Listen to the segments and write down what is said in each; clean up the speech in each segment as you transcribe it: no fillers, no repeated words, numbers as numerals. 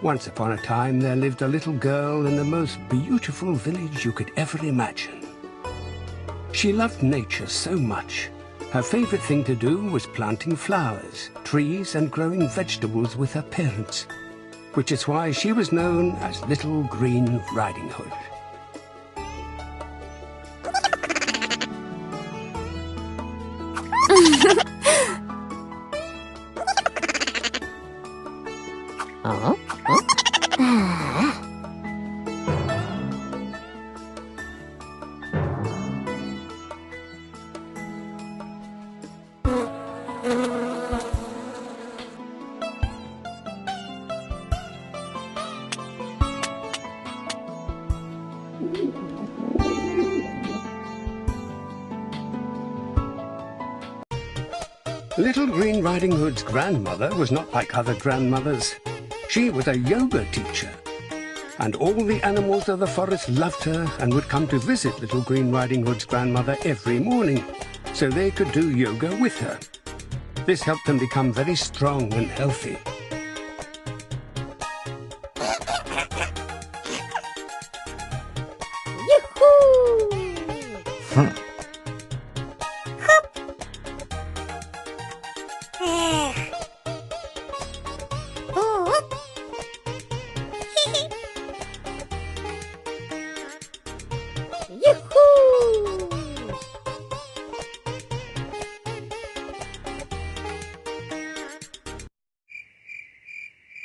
Once upon a time, there lived a little girl in the most beautiful village you could ever imagine. She loved nature so much. Her favorite thing to do was planting flowers, trees, and growing vegetables with her parents, which is why she was known as Little Green Riding Hood. Little Green Riding Hood's grandmother was not like other grandmothers. She was a yoga teacher, and all the animals of the forest loved her and would come to visit Little Green Riding Hood's grandmother every morning, so they could do yoga with her. This helped them become very strong and healthy.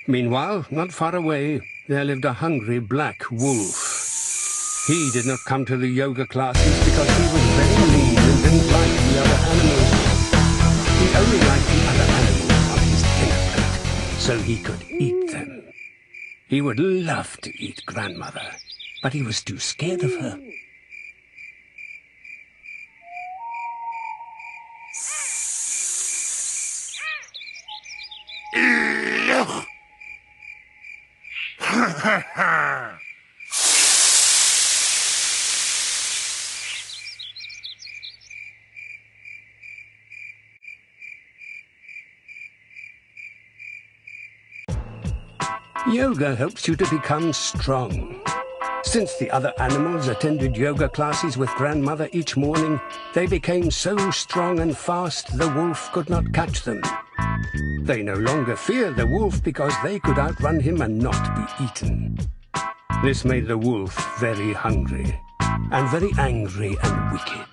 Meanwhile, not far away, there lived a hungry black wolf. He did not come to the yoga classes because he was very lean and didn't like the other animals. He only liked the other animals on his dinner plate, so he could eat them. He would love to eat grandmother, but he was too scared of her. Yoga helps you to become strong. Since the other animals attended yoga classes with grandmother each morning, they became so strong and fast the wolf could not catch them. They no longer fear the wolf because they could outrun him and not be eaten. This made the wolf very hungry and very angry and wicked.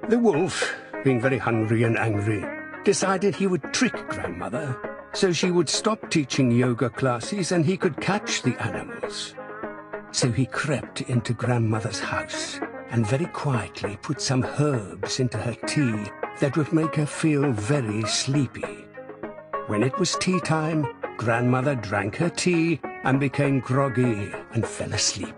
The wolf, being very hungry and angry, decided he would trick grandmother so she would stop teaching yoga classes and he could catch the animals. So he crept into grandmother's house and very quietly put some herbs into her tea that would make her feel very sleepy. When it was tea time, grandmother drank her tea and became groggy and fell asleep.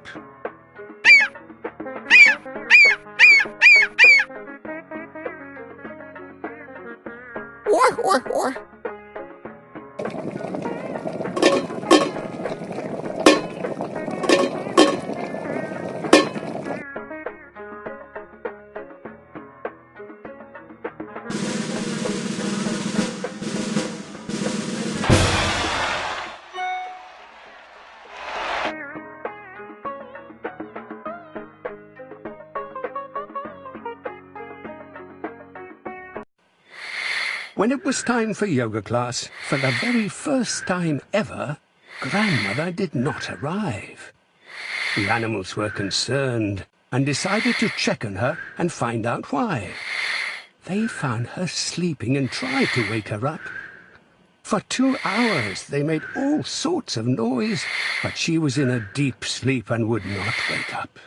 When it was time for yoga class, for the very first time ever, grandmother did not arrive. The animals were concerned and decided to check on her and find out why. They found her sleeping and tried to wake her up. For 2 hours they made all sorts of noise, but she was in a deep sleep and would not wake up.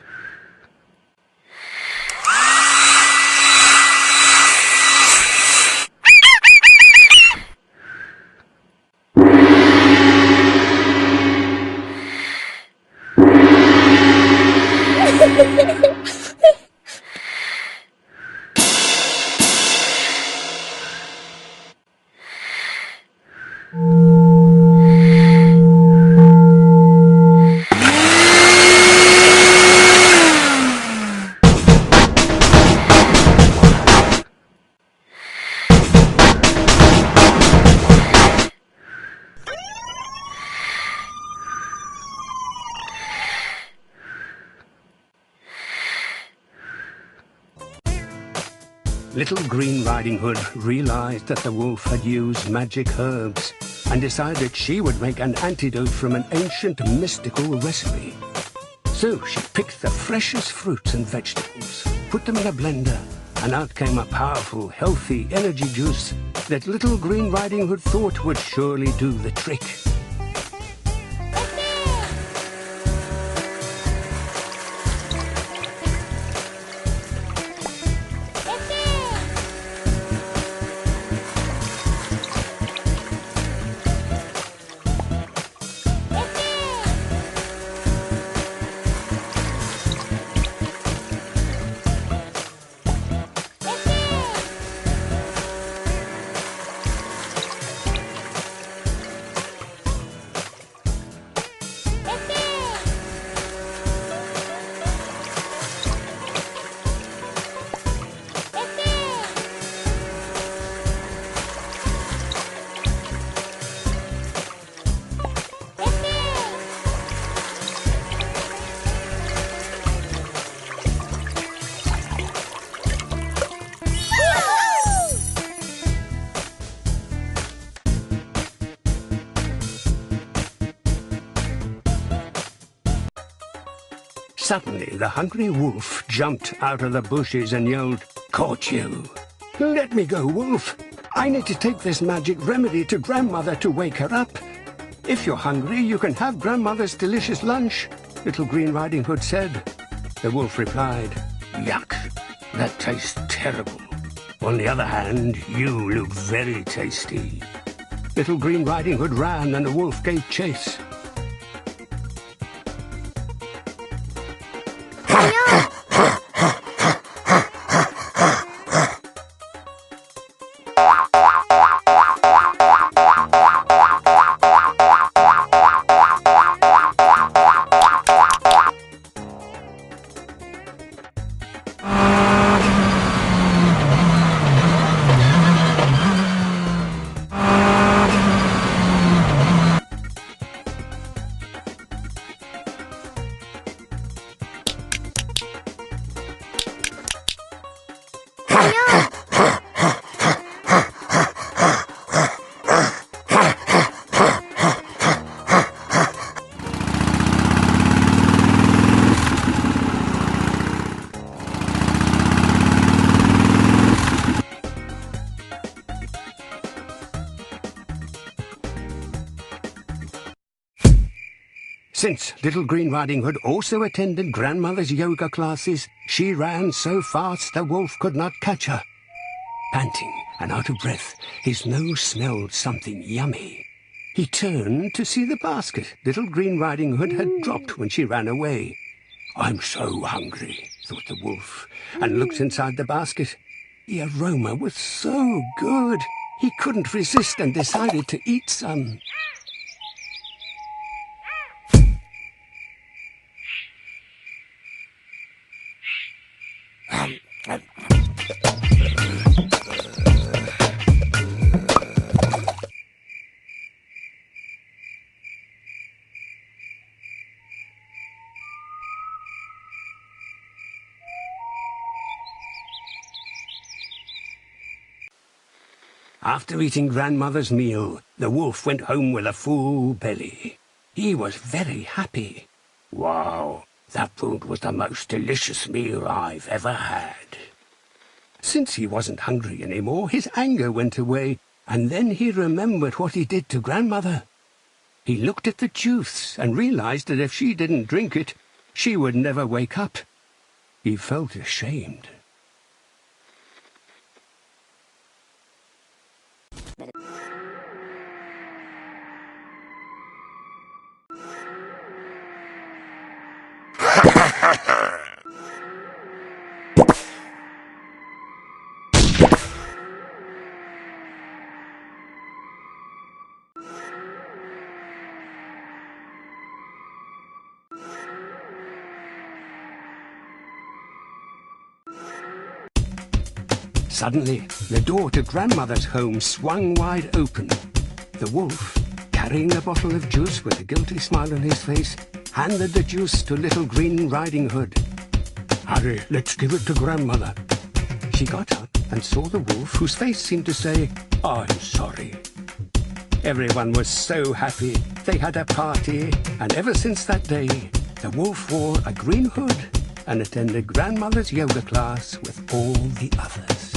Little Green Riding Hood realized that the wolf had used magic herbs and decided she would make an antidote from an ancient mystical recipe. So she picked the freshest fruits and vegetables, put them in a blender, and out came a powerful, healthy energy juice that Little Green Riding Hood thought would surely do the trick. Suddenly, the hungry wolf jumped out of the bushes and yelled, "Caught you! Let me go, wolf! I need to take this magic remedy to Grandmother to wake her up. If you're hungry, you can have Grandmother's delicious lunch," Little Green Riding Hood said. The wolf replied, "Yuck! That tastes terrible. On the other hand, you look very tasty." Little Green Riding Hood ran and the wolf gave chase. Since Little Green Riding Hood also attended Grandmother's yoga classes, she ran so fast the wolf could not catch her. Panting and out of breath, his nose smelled something yummy. He turned to see the basket Little Green Riding Hood had dropped when she ran away. "I'm so hungry," thought the wolf, and looked inside the basket. The aroma was so good, he couldn't resist and decided to eat some. After eating Grandmother's meal, the wolf went home with a full belly. He was very happy. "Wow, that food was the most delicious meal I've ever had." Since he wasn't hungry anymore, his anger went away, and then he remembered what he did to Grandmother. He looked at the juice and realized that if she didn't drink it, she would never wake up. He felt ashamed. Suddenly, the door to Grandmother's home swung wide open. The wolf, carrying a bottle of juice with a guilty smile on his face, handed the juice to Little Green Riding Hood. "Hurry, let's give it to Grandmother." She got up and saw the wolf, whose face seemed to say, "I'm sorry." Everyone was so happy. They had a party, and ever since that day, the wolf wore a green hood and attended grandmother's yoga class with all the others.